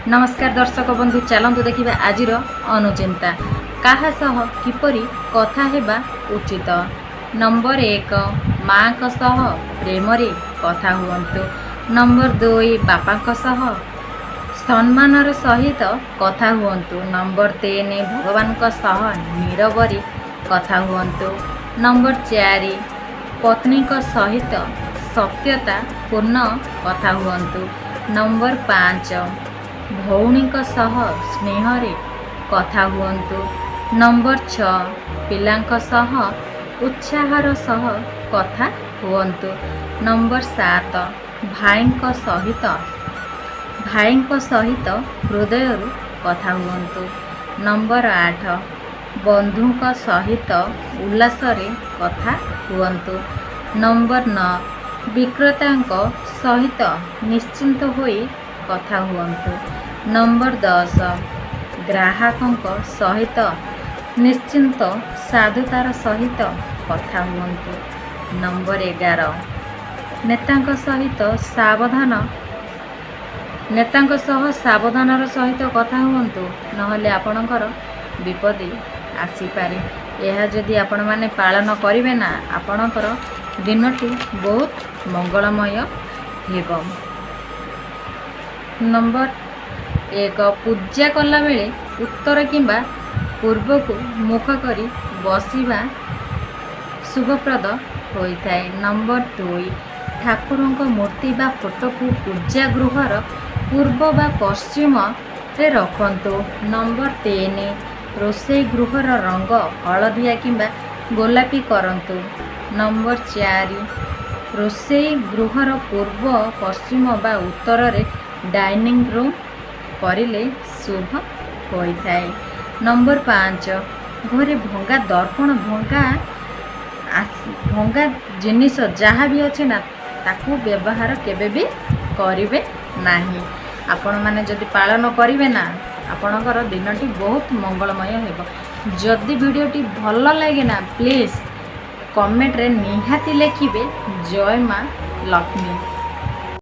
नमस्कार दर्शक बंधु चलतु देखा आज अनुचिंता क्या सह किपरि कथा हेबा उचित। नंबर 1 माँ सह प्रेम कथा हुअन्तु। नंबर 2 बापा सह सम्मानर सहित कथा हुअन्तु। नंबर 3 भगवान सह नीरवरी कथा हुअन्तु। नंबर 4 पत्नी सहित सत्यता पूर्ण कथा हुअन्तु। नंबर 5 भौणी सह स्नेह कथा हुअन्तु। नंबर 6 पिलांक सह उत्साहर सह कथा हुअन्तु। नंबर 7 भाईंक सहित हृदय कथा हुअन्तु। नंबर 8 बंधुक सहित उल्लास कथा हुअन्तु। नंबर 9 विक्रेतांक सहित निश्चिंत होई कथा हुअन्तु। नंबर 10 ग्राहक सहित निश्चिंत साधुतार सहित कथा हुअन्तु। नंबर 11 नेतांक सह सावधानर सहित कथा हुअन्तु, नहले आपणकर विपत्ति आसीपारे। यह जदि आपण माने पालन करिवे ना आपणकर दिनटी बहुत मंगलमय हेबो। नंबर 1 पूजा कला बेले उत्तर किंबा पूर्व को मुख करी बसिबा शुभप्रद होइथाय। नंबर 2 ठाकुरंक मूर्ति बा फोटो को पूजा गृहर पूर्व बा पश्चिम रे रखंतु। नंबर 3 रोषेई गृहर रंग हलदिया किंबा गोलापी करंतु। नंबर 4 रोषेई गृहर पूर्व पश्चिम बा उत्तर रे डाइनिंग रूम करिले शुभ होइथाय। नंबर 5 घरे भंगा दर्पण भंगा जिनिस जहाँ भी अच्छे ना ताकू व्यवहार केबे भी करिवे नाही। आपण माने जदि पालन करिवे ना आपणकर दिनटी बहुत मंगलमय हेबो। जदि वीडियोटी भल लगे ना प्लीज कमेंट रे निहाती लिखिबे जय माँ लक्ष्मी।